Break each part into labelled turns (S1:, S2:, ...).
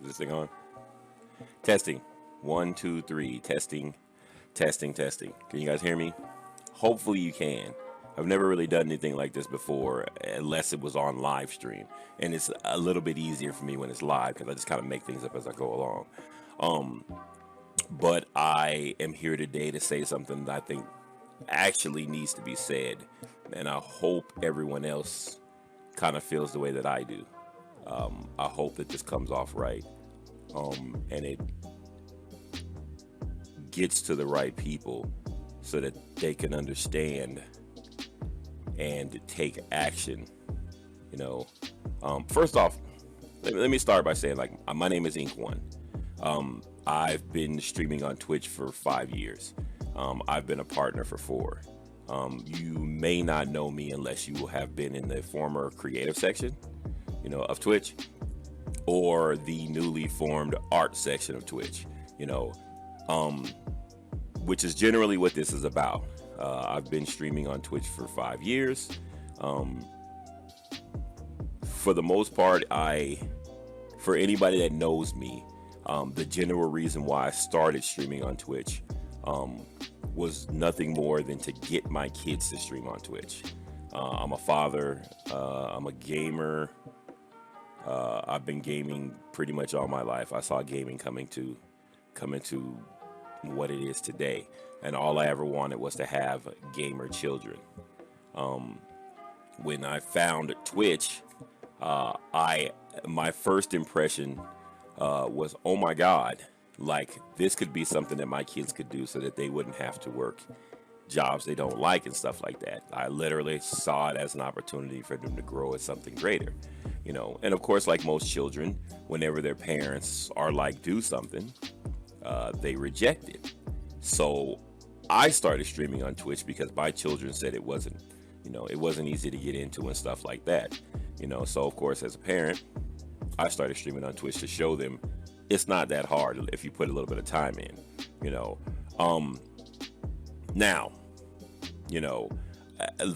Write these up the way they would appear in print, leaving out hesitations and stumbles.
S1: Is this thing on? Testing. One, two, three. Testing, testing, testing. Can you guys hear me? Hopefully you can. I've never really done anything like this before unless it was on live stream. And it's a little bit easier for me when it's live because I just kind of make things up as I go along. But I am here today to say something that I think actually needs to be said. And I hope everyone else kind of feels the way that I do. I hope that this comes off right. And it gets to the right people so that they can understand and take action. You know, first off, let me start by saying, like, my name is iinnkone. I've been streaming on Twitch for 5 years. I've been a partner for 4. You may not know me unless you have been in the former creative section, of Twitch, or the newly formed art section of Twitch, which is generally what this is about. I've been streaming on Twitch for 5 years. For the most part, for anybody that knows me, the general reason why I started streaming on Twitch was nothing more than to get my kids to stream on Twitch. I'm a father. I'm a gamer. I've been gaming pretty much all my life. I saw gaming come into what it is today, and all I ever wanted was to have gamer children. When I found Twitch, my first impression was, oh my God, like, this could be something that my kids could do so that they wouldn't have to work jobs they don't like and stuff like that. I literally saw it as an opportunity for them to grow as something greater, and of course, like most children, whenever their parents are like, do something, they reject it. So I started streaming on Twitch because my children said it wasn't easy to get into and stuff like that. So of course, as a parent, I started streaming on Twitch to show them it's not that hard if you put a little bit of time in. Now,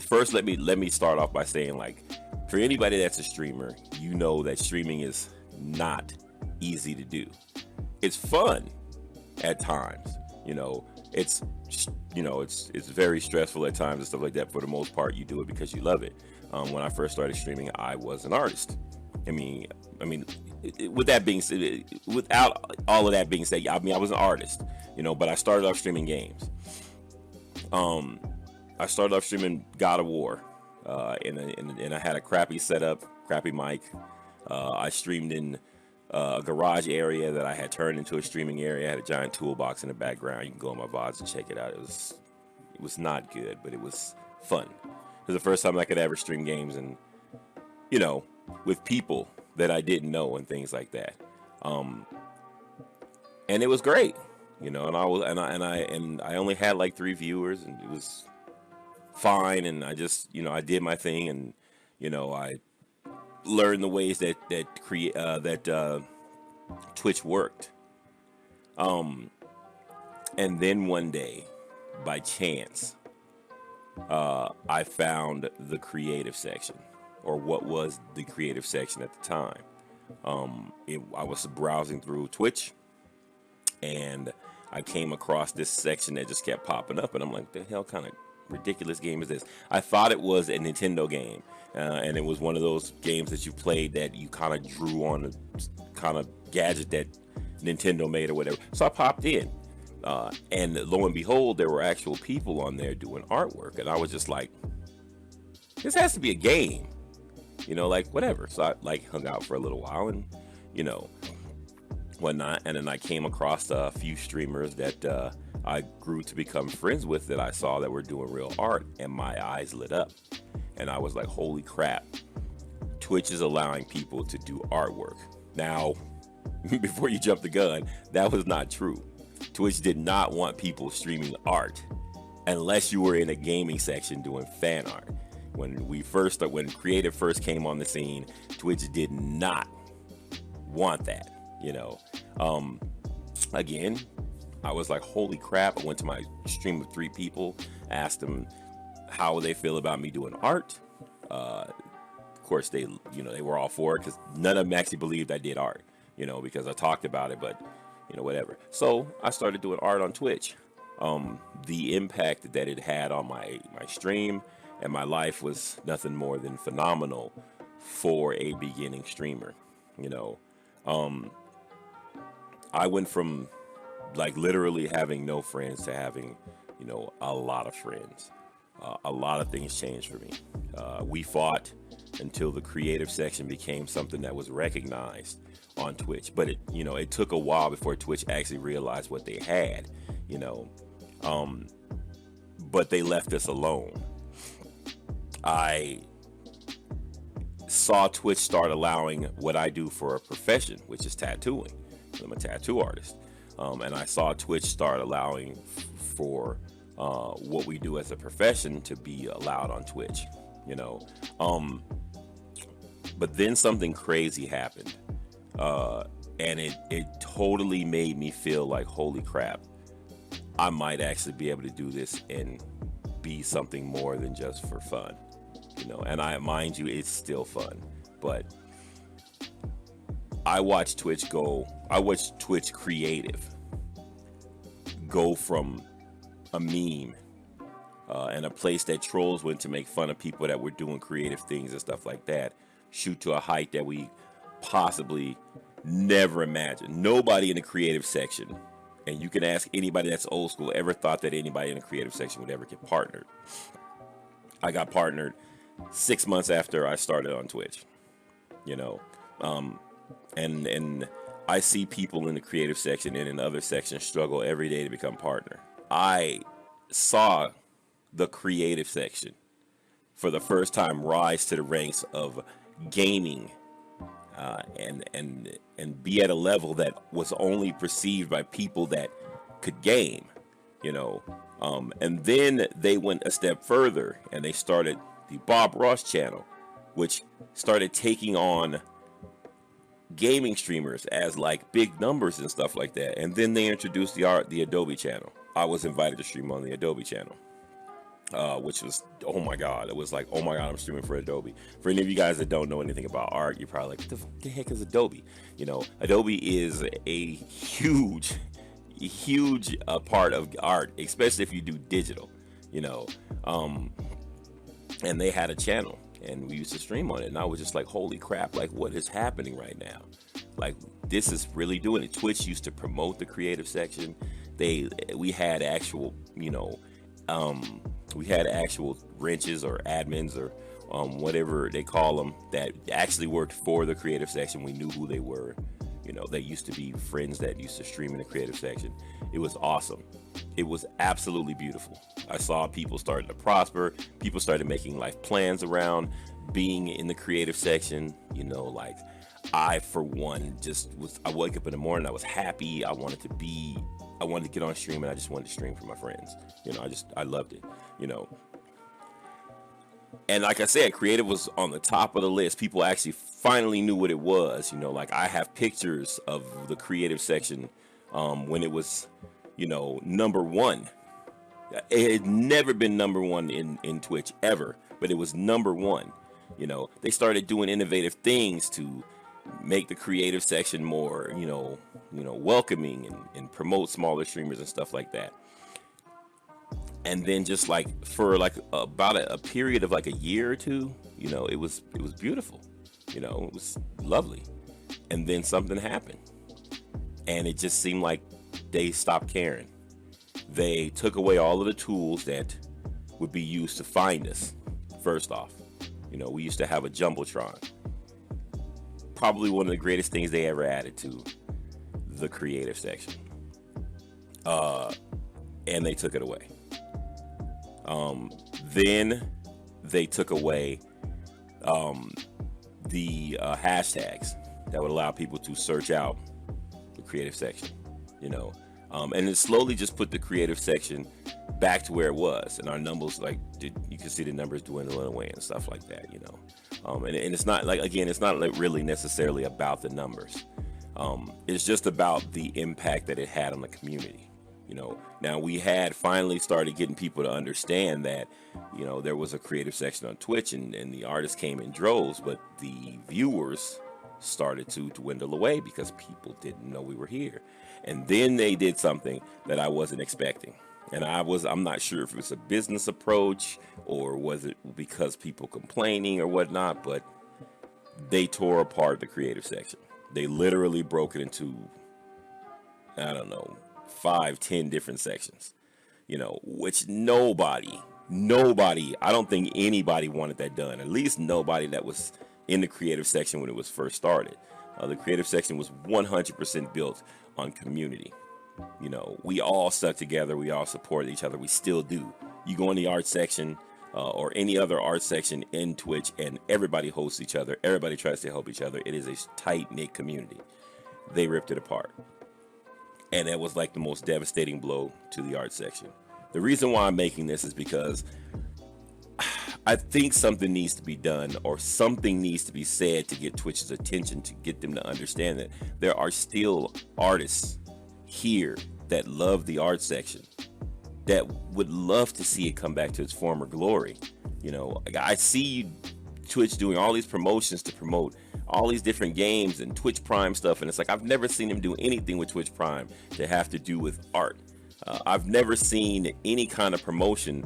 S1: first let me start off by saying, like, for anybody that's a streamer, that streaming is not easy to do. It's fun at times. It's very stressful at times and stuff like that. For the most part, you do it because you love it. When I first started streaming, I was an artist. With that being said, without all of that being said, I was an artist, but I started off streaming games. I started off streaming God of War, and I had a crappy setup, crappy mic. I streamed in a garage area that I had turned into a streaming area. I had a giant toolbox in the background. You can go on my VODs and check it out. It was not good, but it was fun. It was the first time I could ever stream games, and with people that I didn't know and things like that. And it was great, and I only had like 3 viewers, and it was fine. And I just, I did my thing, and I learned the ways that Twitch worked. And then one day, by chance, I found the creative section, or what was the creative section at the time. I was browsing through Twitch, and I came across this section that just kept popping up, and I'm like, the hell kind of ridiculous game is this? I thought it was a Nintendo game, and it was one of those games that you played that you kind of drew on a kind of gadget that Nintendo made or whatever. So I popped in, and lo and behold, there were actual people on there doing artwork, and I was just like, this has to be a game. Like, whatever. So I, like, hung out for a little while and, whatnot. And then I came across a few streamers that I grew to become friends with that I saw that were doing real art, and my eyes lit up. And I was like, holy crap. Twitch is allowing people to do artwork. Now, before you jump the gun, that was not true. Twitch did not want people streaming art unless you were in a gaming section doing fan art. When creative first came on the scene, Twitch did not want that, Again, I was like, holy crap. I went to my stream of 3 people, asked them how they feel about me doing art. Of course, they were all for it because none of them actually believed I did art. because I talked about it, but whatever. So I started doing art on Twitch. The impact that it had on my stream and my life was nothing more than phenomenal for a beginning streamer. You know, I went from like literally having no friends to having, a lot of friends. A lot of things changed for me. We fought until the creative section became something that was recognized on Twitch, but it took a while before Twitch actually realized what they had, but they left us alone. I saw Twitch start allowing what I do for a profession, which is tattooing. I'm a tattoo artist. And I saw Twitch start allowing for what we do as a profession to be allowed on Twitch, But then something crazy happened. And it totally made me feel like, holy crap, I might actually be able to do this and be something more than just for fun. And mind you, it's still fun, but I watched Twitch creative go from a meme and a place that trolls went to make fun of people that were doing creative things and stuff like that, shoot to a height that we possibly never imagined. Nobody in the creative section, and you can ask anybody that's old school, ever thought that anybody in the creative section would ever get partnered. I got partnered 6 months after I started on Twitch, and I see people in the creative section and in other sections struggle every day to become partner. I saw the creative section for the first time rise to the ranks of gaming, and be at a level that was only perceived by people that could game, and then they went a step further and they started the Bob Ross channel, which started taking on gaming streamers as like big numbers and stuff like that. And then they introduced the Adobe channel. I was invited to stream on the Adobe channel, which was, oh my God, it was like, oh my God, I'm streaming for Adobe. For any of you guys that don't know anything about art, you're probably like, what the heck is Adobe? Adobe is a huge part of art, especially if you do digital, and they had a channel and we used to stream on it, and I was just like, holy crap, like what is happening right now? Like, this is really doing it. Twitch used to promote the creative section. We had actual, we had actual wrenches or admins or whatever they call them that actually worked for the creative section. We knew who they were. They used to be friends that used to stream in the creative section. It was awesome. It was absolutely beautiful. I saw people starting to prosper. People started making life plans around being in the creative section. Like I, for one, I wake up in the morning, I was happy. I wanted to get on stream, and I just wanted to stream for my friends. I loved it, And like I said, creative was on the top of the list. People actually finally knew what it was. Like I have pictures of the creative section when it was, number one. It had never been number one in Twitch ever, but it was number one. They started doing innovative things to make the creative section more, welcoming and promote smaller streamers and stuff like that. And then just like for like about a period of like a year or two, it was beautiful, it was lovely. And then something happened, and it just seemed like they stopped caring. They took away all of the tools that would be used to find us. First off, we used to have a Jumbotron. Probably one of the greatest things they ever added to the creative section. And they took it away. Then they took away the hashtags that would allow people to search out the creative section, and it slowly just put the creative section back to where it was, and our numbers, like, you can see the numbers dwindling away and stuff like that, and it's not like, again, it's not like really necessarily about the numbers. It's just about the impact that it had on the community. Now we had finally started getting people to understand that, there was a creative section on Twitch, and the artists came in droves, but the viewers started to dwindle away because people didn't know we were here. And then they did something that I wasn't expecting. And I'm not sure if it was a business approach or was it because people complaining or whatnot, but they tore apart the creative section. They literally broke it into, I don't know, 5, 10 different sections, which nobody, I don't think anybody wanted that done. At least nobody that was in the creative section when it was first started. The creative section was 100% built on community. We all stuck together. We all supported each other. We still do. You go in the art section or any other art section in Twitch, and everybody hosts each other. Everybody tries to help each other. It is a tight-knit community. They ripped it apart. And that was like the most devastating blow to the art section. The reason why I'm making this is because I think something needs to be done, or something needs to be said to get Twitch's attention, to get them to understand that there are still artists here that love the art section, that would love to see it come back to its former glory. I see Twitch doing all these promotions to promote all these different games and Twitch Prime stuff, and it's like I've never seen him do anything with Twitch Prime to have to do with art. I've never seen any kind of promotion.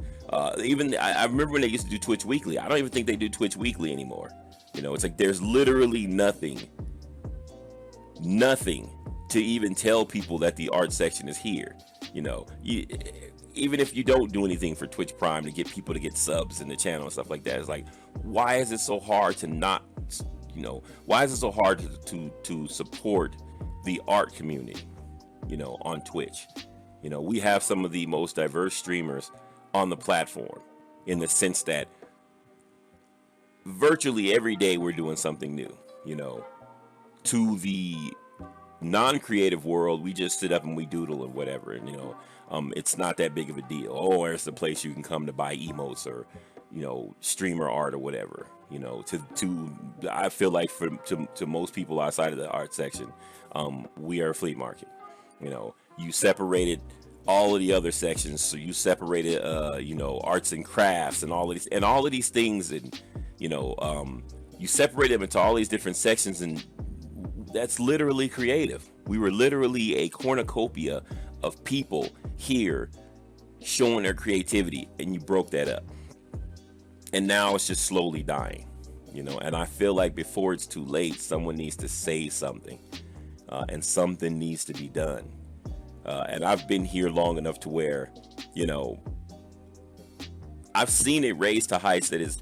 S1: Even I remember when they used to do Twitch Weekly. I don't even think they do Twitch Weekly anymore. It's like there's literally nothing to even tell people that the art section is here. Even if you don't do anything for Twitch Prime to get people to get subs in the channel and stuff like that, it's like, why is it so hard to not, why is it so hard to support the art community, on Twitch? We have some of the most diverse streamers on the platform, in the sense that virtually every day we're doing something new. To the non-creative world, we just sit up and we doodle and whatever, and it's not that big of a deal. Oh, there's a place you can come to buy emotes or streamer art or whatever. I feel like to most people outside of the art section, we are a flea market. You separated all of the other sections, so you separated arts and crafts and all of these things, and you separate them into all these different sections, and that's literally creative. We were literally a cornucopia of people here showing their creativity, and you broke that up. And now it's just slowly dying, and I feel like before it's too late, someone needs to say something, and something needs to be done. And I've been here long enough to where, I've seen it raise to heights that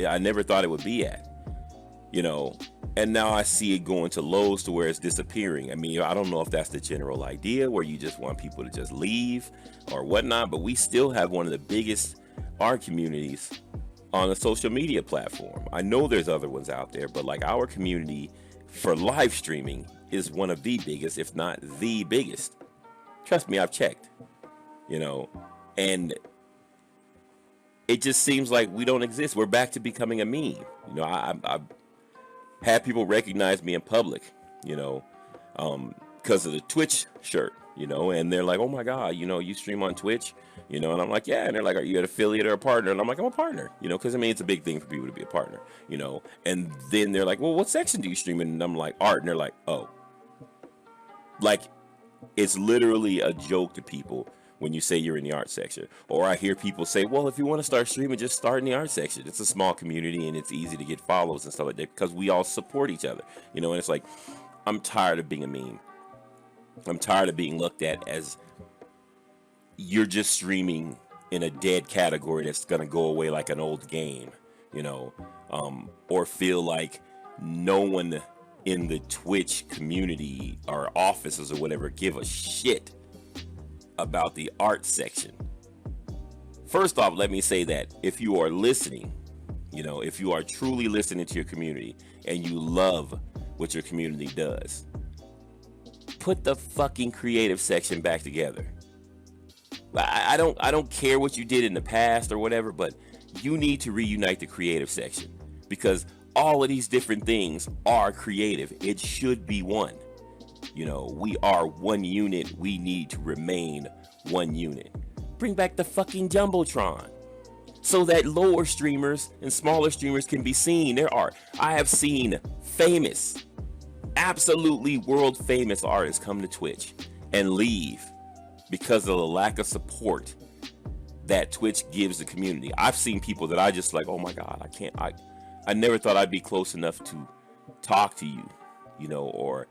S1: I never thought it would be at, and now I see it going to lows to where it's disappearing. I mean, I don't know if that's the general idea, where you just want people to just leave or whatnot, but we still have one of the biggest art communities on a social media platform. I know there's other ones out there, but like our community for live streaming is one of the biggest, if not the biggest. Trust me, I've checked, and it just seems like we don't exist. We're back to becoming a meme. I've had people recognize me in public, because of the Twitch shirt, and they're like, oh my God, you stream on Twitch, and I'm like, yeah. And they're like, are you an affiliate or a partner? And I'm like, I'm a partner, because it's a big thing for people to be a partner, and then they're like, well, what section do you stream in? And I'm like, art. And they're like, oh, like, it's literally a joke to people when you say you're in the art section. Or I hear people say, well, if you want to start streaming, just start in the art section. It's a small community and it's easy to get follows and stuff like that because we all support each other. And it's like, I'm tired of being a meme. I'm tired of being looked at as you're just streaming in a dead category that's going to go away like an old game, or feel like no one in the Twitch community or offices or whatever give a shit about the art section. First off, let me say that if you are listening, if you are truly listening to your community and you love what your community does, put the fucking creative section back together. I don't care what you did in the past or whatever, but you need to reunite the creative section, because all of these different things are creative. It should be one. We are one unit. We need to remain one unit. Bring back the fucking Jumbotron so that lower streamers and smaller streamers can be seen. I have seen famous absolutely world famous artists come to Twitch and leave because of the lack of support that Twitch gives the community. I've seen people that I just like, oh my God, I never thought I'd be close enough to talk to you, or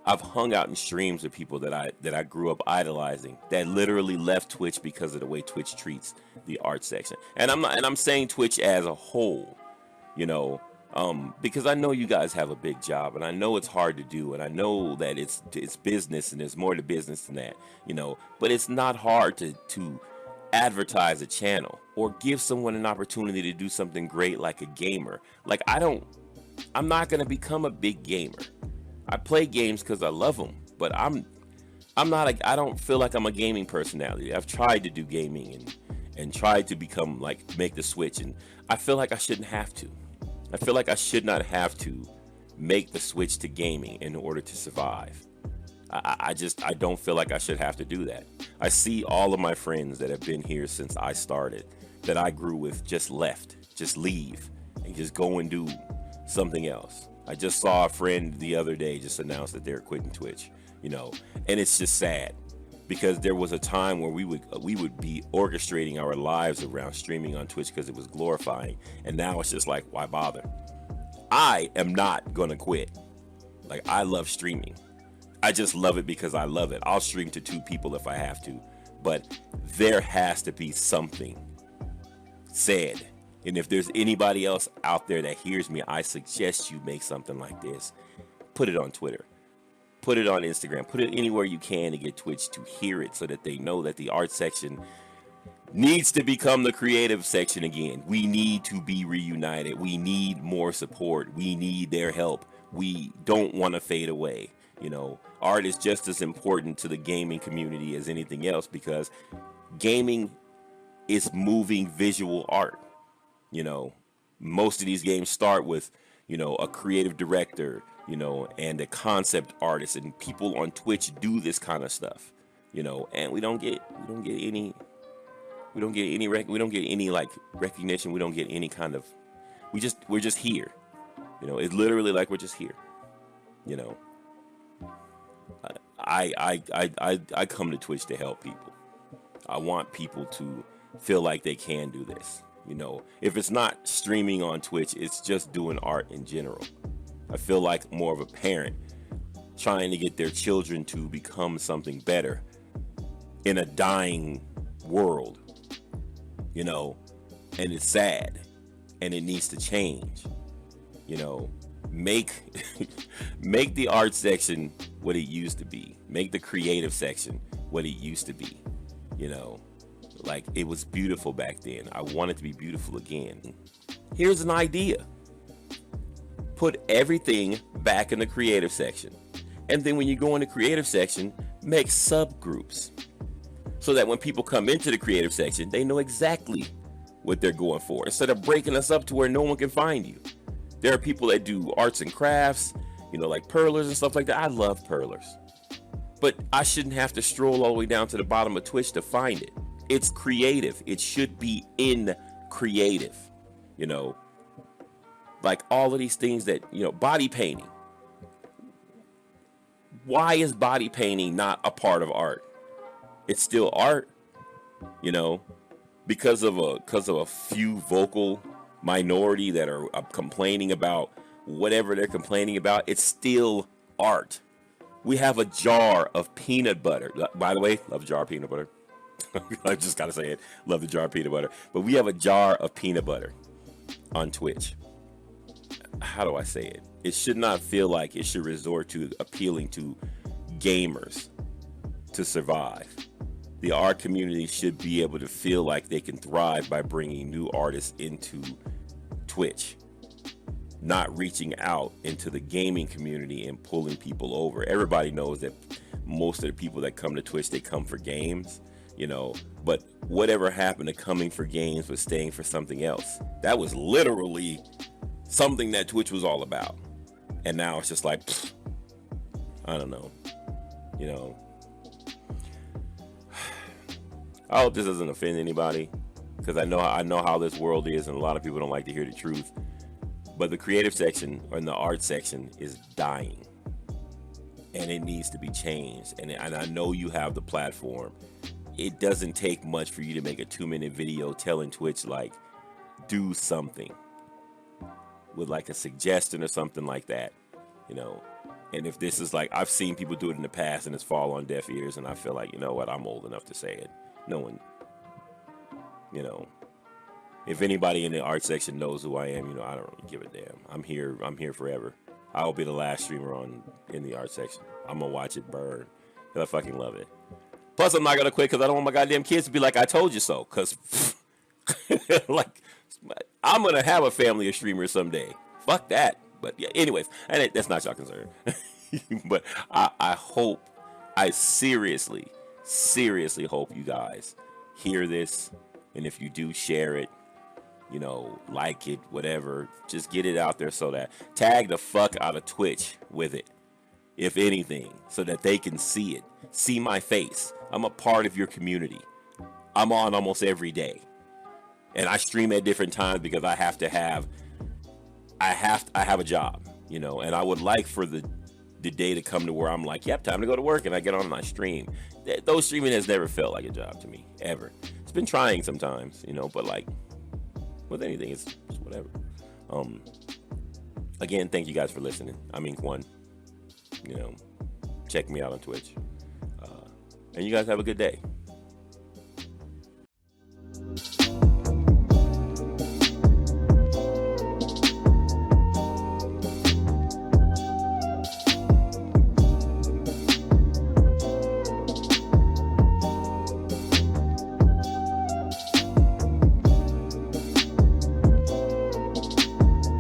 S1: I've hung out in streams with people that I grew up idolizing that literally left Twitch because of the way Twitch treats the art section. And I'm saying Twitch as a whole, because I know you guys have a big job, and I know it's hard to do, and I know that it's business, and there's more to business than that, but it's not hard to advertise a channel or give someone an opportunity to do something great like a gamer. Like I'm not going to become a big gamer. I play games because I love them, but I don't feel like I'm a gaming personality. I've tried to do gaming and tried to become make the switch, and I feel like I shouldn't have to. I feel like I should not have to make the switch to gaming in order to survive. I don't feel like I should have to do that. I see all of my friends that have been here since I started, that I grew with, just leave and just go and do something else. I just saw a friend the other day just announce that they're quitting Twitch, and it's just sad because there was a time where we would be orchestrating our lives around streaming on Twitch because it was glorifying, and now it's just like, why bother? I am not gonna quit. Like, I love streaming. I just love it because I love it. I'll stream to 2 people if I have to, but there has to be something said. And if there's anybody else out there that hears me, I suggest you make something like this. Put it on Twitter. Put it on Instagram. Put it anywhere you can to get Twitch to hear it so that they know that the art section needs to become the creative section again. We need to be reunited. We need more support. We need their help. We don't want to fade away. Art is just as important to the gaming community as anything else because gaming is moving visual art. Most of these games start with, a creative director, and a concept artist, and people on Twitch do this kind of stuff, and we don't get any recognition. We don't get any kind of, we're just here. It's literally like we're just here. I come to Twitch to help people. I want people to feel like they can do this. If it's not streaming on Twitch, it's just doing art in general. I feel like more of a parent trying to get their children to become something better in a dying world, and it's sad and it needs to change. Make make the art section what it used to be. Make the creative section what it used to be. Like, it was beautiful back then. I want it to be beautiful again. Here's an idea. Put everything back in the creative section. And then when you go in the creative section, make subgroups. So that when people come into the creative section, they know exactly what they're going for. Instead of breaking us up to where no one can find you. There are people that do arts and crafts, like pearlers and stuff like that. I love pearlers. But I shouldn't have to stroll all the way down to the bottom of Twitch to find it. It's creative. It should be in creative. Like all of these things that, body painting. Why is body painting not a part of art? It's still art, because of a few vocal minority that are complaining about whatever they're complaining about. It's still art. We have a jar of peanut butter. By the way, love a jar of peanut butter. I just gotta say it. Love the jar of peanut butter. But we have a jar of peanut butter on Twitch. How do I say it? It should not feel like it should resort to appealing to gamers to survive. The art community should be able to feel like they can thrive by bringing new artists into Twitch, not reaching out into the gaming community and pulling people over. Everybody knows that most of the people that come to Twitch, they come for games, but whatever happened to coming for games was staying for something else. That was literally something that Twitch was all about. And now it's just like, I don't know, I hope this doesn't offend anybody, because I know how this world is, and a lot of people don't like to hear the truth. But the creative section or in the art section is dying. and it needs to be changed. And I know you have the platform. It doesn't take much for you to make a 2-minute video telling Twitch, like, do something with like a suggestion or something like that, you know. And if this is like, I've seen people do it in the past and it's fall on deaf ears, and I feel like, you know what, I'm old enough to say it. No one, you know, if anybody in the art section knows who I am, you know, I don't really give a damn. I'm here forever. I'll be the last streamer in the art section. I'm gonna watch it burn, because I fucking love it. Plus, I'm not gonna quit because I don't want my goddamn kids to be like, I told you so. Because, like, I'm gonna have a family of streamers someday. Fuck that. But yeah, anyways, and that's not your concern. But I hope, I seriously hope you guys hear this, and if you do, share it. You know, like it, whatever. Just get it out there so that, tag the fuck out of Twitch with it, if anything, so that they can see it, see my face. I'm a part of your community. I'm on almost every day, and I stream at different times because I have a job, you know, and I would like for the day to come to where I'm like, yep, time to go to work, and I get on my stream. Though streaming has never felt like a job to me, ever. It's been trying sometimes, you know, but like with anything, it's whatever. Again, thank you guys for listening. I'm iinnkone. You know, check me out on Twitch. And you guys have a good day.